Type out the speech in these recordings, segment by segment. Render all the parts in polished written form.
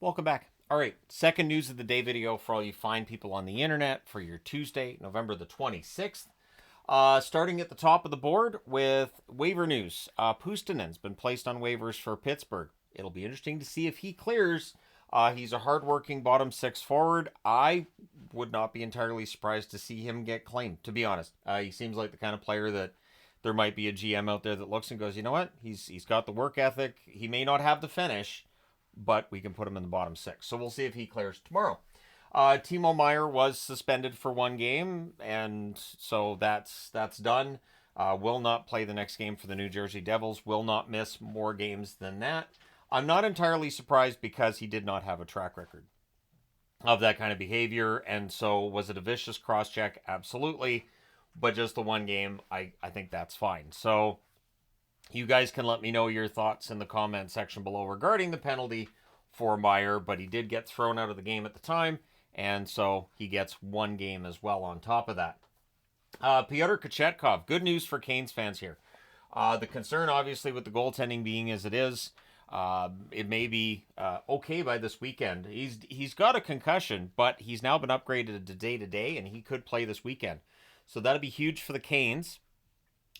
Welcome back. All right, second news of the day video for all you fine people on the internet for your Tuesday, November the 26th. Starting at the top of the board with waiver news. Puustinen's been placed on waivers for Pittsburgh. It'll be interesting to see if he clears. He's a hardworking bottom six forward. I would not be entirely surprised to see him get claimed, to be honest. He seems like the kind of player that there might be a GM out there that looks and goes, you know what? He's got the work ethic. He may not have the finish, but we can put him in the bottom six. So we'll see if he clears tomorrow. Timo Meier was suspended for one game, and so that's done. Will not play the next game for the New Jersey Devils. Will not miss more games than that. I'm not entirely surprised because he did not have a track record of that kind of behavior. And so was it a vicious cross-check? Absolutely. But just the one game, I think that's fine. So you guys can let me know your thoughts in the comment section below regarding the penalty for Meier, but he did get thrown out of the game at the time, and so he gets one game as well on top of that. Pyotr Kochetkov, good news for Canes fans here. The concern, obviously, with the goaltending being as it is, it may be okay by this weekend. He's got a concussion, but he's now been upgraded to day-to-day, and he could play this weekend. So that'll be huge for the Canes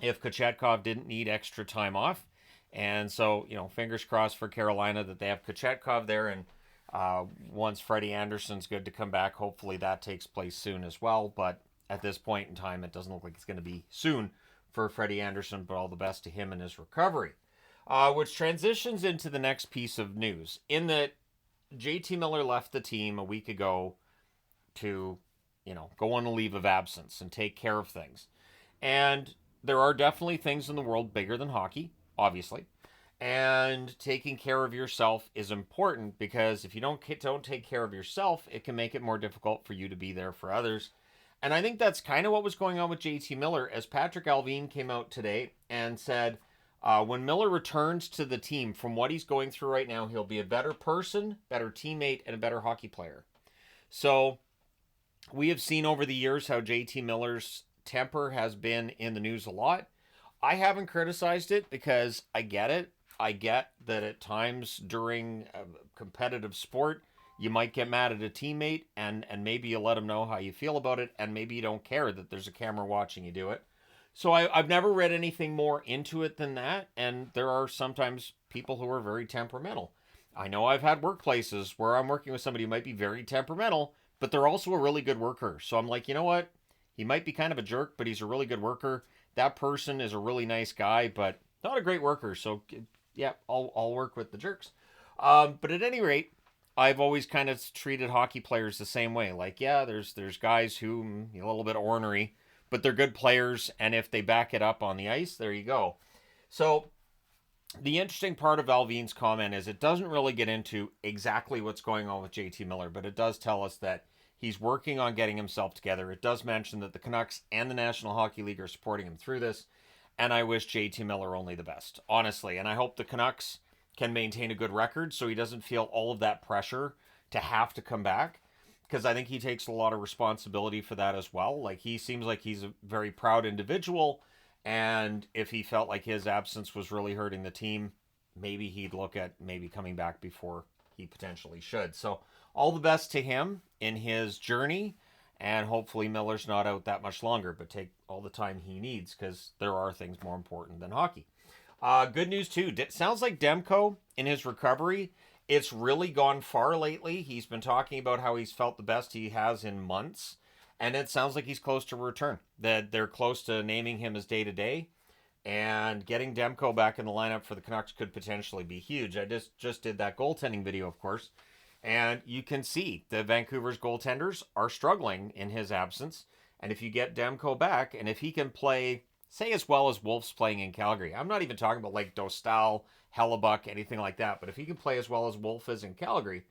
if Kochetkov didn't need extra time off. And so, fingers crossed for Carolina that they have Kochetkov there. And once Freddie Anderson's good to come back, hopefully that takes place soon as well. But at this point in time, it doesn't look like it's going to be soon for Freddie Anderson, but all the best to him in his recovery. Which transitions into the next piece of news, in that JT Miller left the team a week ago to, go on a leave of absence and take care of things. And there are definitely things in the world bigger than hockey, obviously. And taking care of yourself is important because if you don't take care of yourself, it can make it more difficult for you to be there for others. And I think that's kind of what was going on with JT Miller, as Patrick Allvin came out today and said, when Miller returns to the team, from what he's going through right now, he'll be a better person, better teammate, and a better hockey player. So we have seen over the years how JT Miller's temper has been in the news a lot. I haven't criticized it because I get it. I get that at times during a competitive sport, you might get mad at a teammate and maybe you let them know how you feel about it, and maybe you don't care that there's a camera watching you do it. So I've never read anything more into it than that, and there are sometimes people who are very temperamental. I know I've had workplaces where I'm working with somebody who might be very temperamental, but they're also a really good worker. So I'm like, you know what? He might be kind of a jerk, but he's a really good worker. That person is a really nice guy, but not a great worker. So, yeah, I'll work with the jerks. But at any rate, I've always kind of treated hockey players the same way. Like, yeah, there's guys who a little bit ornery, but they're good players, and if they back it up on the ice, there you go. So the interesting part of Alvin's comment is it doesn't really get into exactly what's going on with JT Miller, but it does tell us that he's working on getting himself together. It does mention that the Canucks and the National Hockey League are supporting him through this, and I wish JT Miller only the best, honestly. And I hope the Canucks can maintain a good record so he doesn't feel all of that pressure to have to come back, because I think he takes a lot of responsibility for that as well. Like, he seems like he's a very proud individual, and if he felt like his absence was really hurting the team, maybe he'd look at maybe coming back before he potentially should. So all the best to him in his journey, and hopefully Miller's not out that much longer, but take all the time he needs, because there are things more important than hockey. Good news too. Sounds like Demko in his recovery, it's really gone far lately. He's been talking about how he's felt the best he has in months, and it sounds like he's close to return. That they're close to naming him as day-to-day, and getting Demko back in the lineup for the Canucks could potentially be huge. I just did that goaltending video, of course, and you can see that Vancouver's goaltenders are struggling in his absence. And if you get Demko back, and if he can play, say, as well as Wolf's playing in Calgary, I'm not even talking about like Dostal, Hellebuck, anything like that, but if he can play as well as Wolf is in Calgary,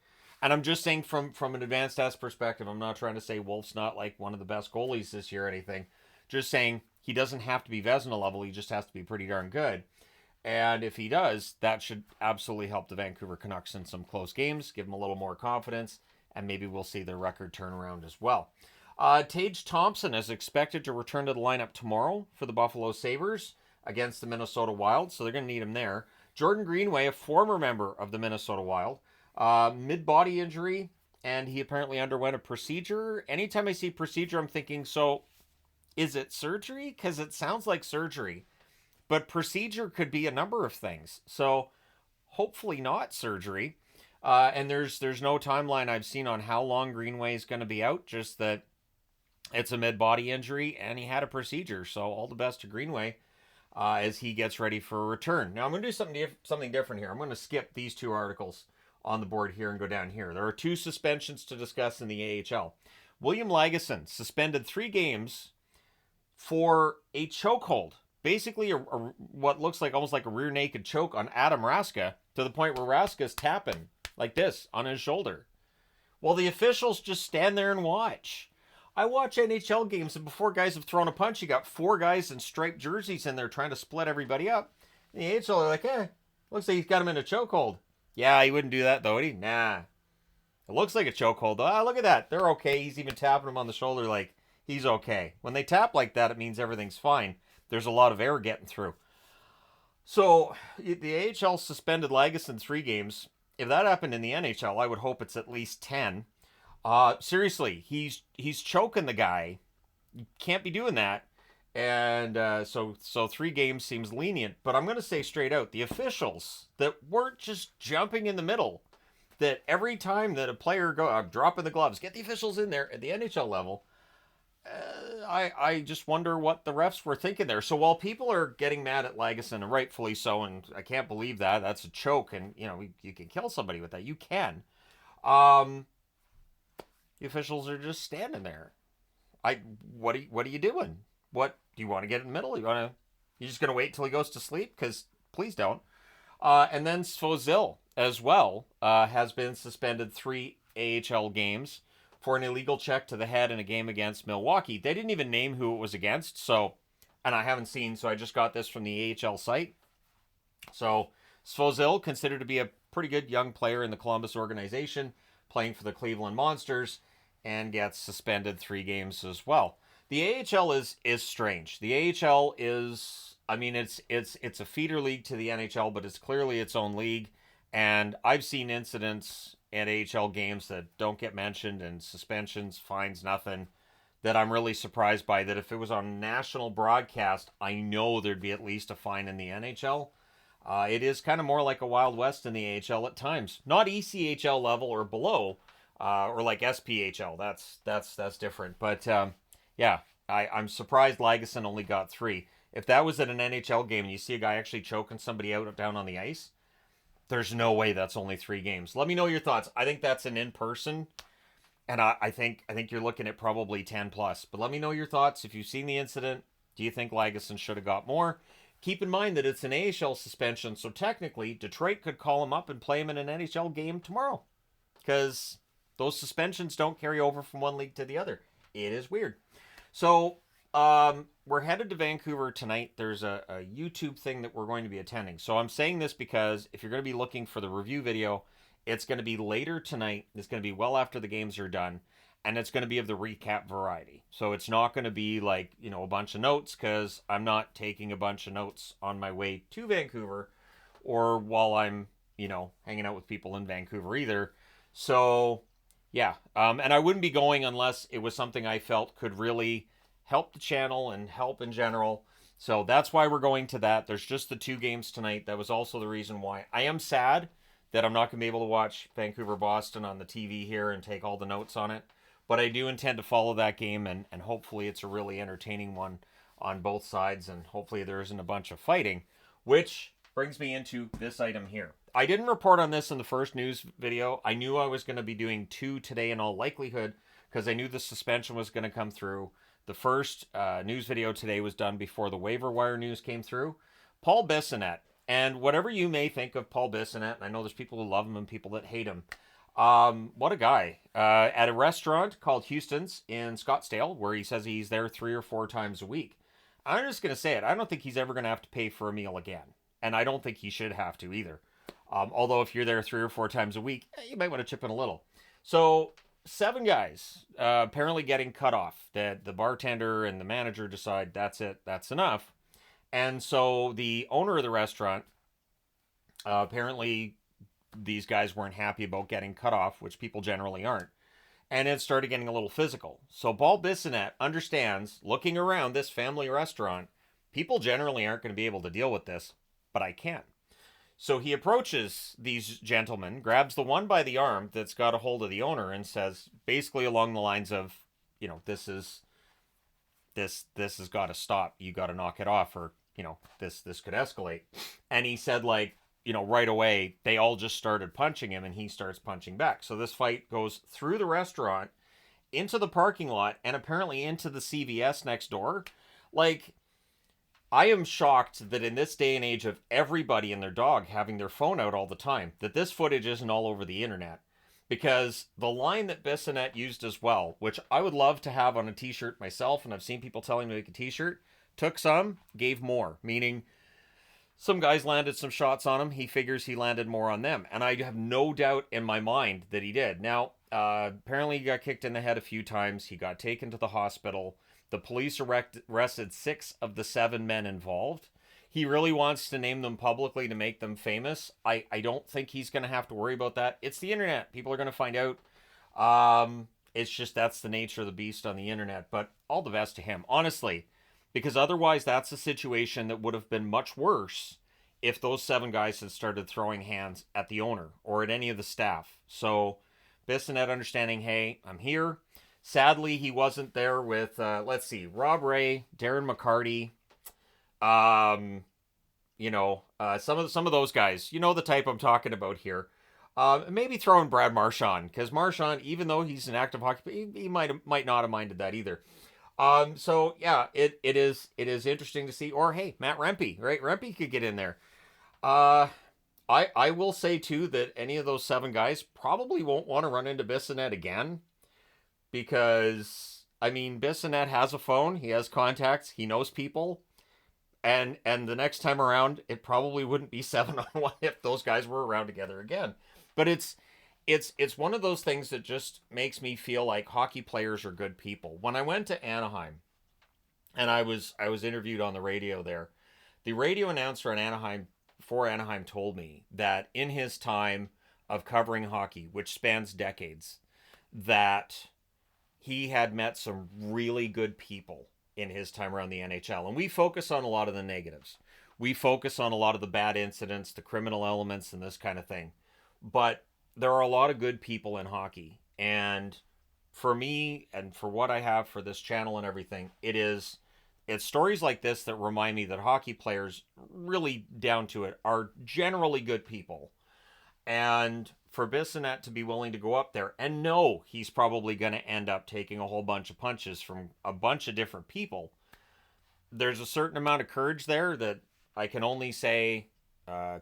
and I'm just saying from an advanced stats perspective, I'm not trying to say Wolf's not like one of the best goalies this year or anything, just saying he doesn't have to be Vezina level, he just has to be pretty darn good. And if he does, that should absolutely help the Vancouver Canucks in some close games, give them a little more confidence, and maybe we'll see their record turn around as well. Tage Thompson is expected to return to the lineup tomorrow for the Buffalo Sabres against the Minnesota Wild, so they're going to need him there. Jordan Greenway, a former member of the Minnesota Wild, Mid-body injury, and he apparently underwent a procedure. Anytime I see procedure, I'm thinking, so is it surgery? Because it sounds like surgery. But procedure could be a number of things. So hopefully not surgery. And there's no timeline I've seen on how long Greenway is going to be out. Just that it's a mid-body injury and he had a procedure. So all the best to Greenway as he gets ready for a return. Now I'm going to do something different here. I'm going to skip these two articles on the board here and go down here. There are two suspensions to discuss in the AHL. William Lagesson suspended 3 games for a chokehold. Basically, what looks like almost like a rear naked choke on Adam Raska, to the point where Raska's tapping like this on his shoulder. Well, the officials just stand there and watch. I watch NHL games, and before guys have thrown a punch, you got 4 guys in striped jerseys in there trying to split everybody up. And the AHL are like, looks like he's got him in a chokehold. Yeah, he wouldn't do that, though, would he? Nah. It looks like a chokehold, though. Ah, look at that. They're okay. He's even tapping him on the shoulder like he's okay. When they tap like that, it means everything's fine. There's a lot of air getting through. So the AHL suspended Lagesson 3 games. If that happened in the NHL, I would hope it's at least 10. Seriously, he's choking the guy. You can't be doing that. And so 3 games seems lenient. But I'm going to say straight out, the officials that weren't just jumping in the middle, that every time that a player dropping the gloves, get the officials in there at the NHL level. I just wonder what the refs were thinking there. So while people are getting mad at Lagesson, and rightfully so, and I can't believe that's a choke, and you can kill somebody with that. You can. The officials are just standing there. What are you doing? What do you want to get in the middle? You just gonna wait till he goes to sleep? Because please don't. And then Svozil as well has been suspended 3 AHL games for an illegal check to the head in a game against Milwaukee. They didn't even name who it was against, and I haven't seen, so I just got this from the AHL site. So Svozil, considered to be a pretty good young player in the Columbus organization, playing for the Cleveland Monsters, and gets suspended 3 games as well. The AHL is strange. The AHL is, it's a feeder league to the NHL, but it's clearly its own league. And I've seen incidents at AHL games that don't get mentioned, and suspensions, fines, nothing, that I'm really surprised by. That if it was on national broadcast, I know there'd be at least a fine in the NHL. It is kind of more like a Wild West in the AHL at times. Not ECHL level or below, or like SPHL. That's different. But I'm surprised Lagesson only got 3. If that was at an NHL game and you see a guy actually choking somebody out down on the ice, there's no way that's only 3 games. Let me know your thoughts. I think that's an in-person, and I think you're looking at probably 10 plus. But let me know your thoughts. If you've seen the incident, do you think Lagesson should have got more? Keep in mind that it's an AHL suspension, so technically Detroit could call him up and play him in an NHL game tomorrow, because those suspensions don't carry over from one league to the other. It is weird. So we're headed to Vancouver tonight. There's a YouTube thing that we're going to be attending. So I'm saying this because if you're going to be looking for the review video, it's going to be later tonight. It's going to be well after the games are done. And it's going to be of the recap variety. So it's not going to be like, a bunch of notes, because I'm not taking a bunch of notes on my way to Vancouver or while I'm, hanging out with people in Vancouver either. So, yeah. And I wouldn't be going unless it was something I felt could really help the channel and help in general. So that's why we're going to that. There's just the 2 games tonight. That was also the reason why I am sad that I'm not going to be able to watch Vancouver-Boston on the TV here and take all the notes on it. But I do intend to follow that game, and hopefully it's a really entertaining one on both sides, and hopefully there isn't a bunch of fighting, which brings me into this item here. I didn't report on this in the first news video. I knew I was going to be doing 2 today in all likelihood, because I knew the suspension was going to come through. The first news video today was done before the waiver wire news came through. Paul Bissonnette, and whatever you may think of Paul Bissonnette, and I know there's people who love him and people that hate him. What a guy. At a restaurant called Houston's in Scottsdale, where he says he's there 3 or 4 times a week. I'm just going to say it. I don't think he's ever going to have to pay for a meal again. And I don't think he should have to either. Although if you're there 3 or 4 times a week, you might want to chip in a little. So 7 guys apparently getting cut off. That the bartender and the manager decide that's it, that's enough. And so the owner of the restaurant apparently these guys weren't happy about getting cut off, which people generally aren't. And it started getting a little physical. So Paul Bissonnette understands, looking around this family restaurant, people generally aren't going to be able to deal with this, but I can. So he approaches these gentlemen, grabs the one by the arm that's got a hold of the owner, and says, basically along the lines of, this has got to stop. You got to knock it off, or this could escalate. And he said, like, right away, they all just started punching him, and he starts punching back. So this fight goes through the restaurant, into the parking lot, and apparently into the CVS next door. Like, I am shocked that in this day and age of everybody and their dog having their phone out all the time, that this footage isn't all over the internet. Because the line that Bissonnette used as well, which I would love to have on a t-shirt myself, and I've seen people telling me to make a t-shirt, took some, gave more. Meaning, some guys landed some shots on him, he figures he landed more on them. And I have no doubt in my mind that he did. Now, apparently he got kicked in the head a few times, he got taken to the hospital. The police arrested 6 of the 7 men involved. He really wants to name them publicly to make them famous. I don't think he's going to have to worry about that. It's the internet. People are going to find out. It's just that's the nature of the beast on the internet. But all the best to him, honestly. Because otherwise that's a situation that would have been much worse if those 7 guys had started throwing hands at the owner or at any of the staff. So Bissonnette understanding, hey, I'm here. Sadly, he wasn't there with, Rob Ray, Darren McCarty, some of those guys. You know the type I'm talking about here. Maybe throw in Brad Marchand, because Marchand, even though he's an active hockey, he might not have minded that either. So yeah, it is interesting to see. Or hey, Matt Rempe, right? Rempe could get in there. I will say too that any of those 7 guys probably won't want to run into Bissonnette again. Because, Bissonnette has a phone, he has contacts, he knows people, and the next time around, it probably wouldn't be 7-on-1 if those guys were around together again. But it's one of those things that just makes me feel like hockey players are good people. When I went to Anaheim, and I was interviewed on the radio there, the radio announcer in Anaheim, for Anaheim, told me that in his time of covering hockey, which spans decades, that he had met some really good people in his time around the NHL. And we focus on a lot of the negatives. We focus on a lot of the bad incidents, the criminal elements, and this kind of thing. But there are a lot of good people in hockey. And for me, and for what I have for this channel and everything, it's stories like this that remind me that hockey players, really down to it, are generally good people. And for Bissonnette to be willing to go up there and know he's probably going to end up taking a whole bunch of punches from a bunch of different people, there's a certain amount of courage there that I can only say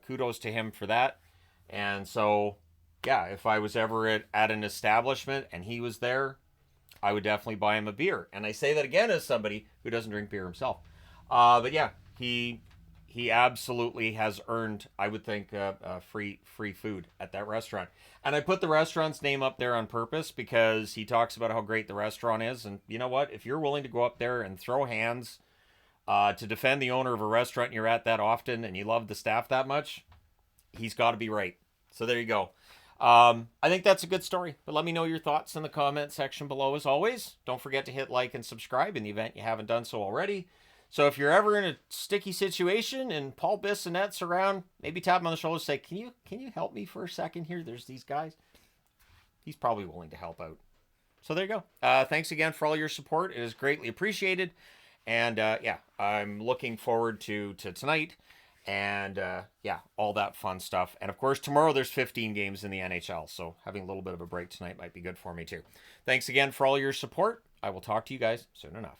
kudos to him for that. And so, yeah, if I was ever at an establishment and he was there, I would definitely buy him a beer. And I say that again as somebody who doesn't drink beer himself. But yeah, he absolutely has earned, I would think, free food at that restaurant. And I put the restaurant's name up there on purpose because he talks about how great the restaurant is. And you know what? If you're willing to go up there and throw hands to defend the owner of a restaurant you're at that often and you love the staff that much, he's got to be right. So there you go. I think that's a good story. But let me know your thoughts in the comment section below as always. Don't forget to hit like and subscribe in the event you haven't done so already. So if you're ever in a sticky situation and Paul Bissonnette's around, maybe tap him on the shoulder and say, can you help me for a second here? There's these guys. He's probably willing to help out. So there you go. Thanks again for all your support. It is greatly appreciated. And yeah, I'm looking forward to tonight and yeah, all that fun stuff. And of course, tomorrow there's 15 games in the NHL. So having a little bit of a break tonight might be good for me too. Thanks again for all your support. I will talk to you guys soon enough.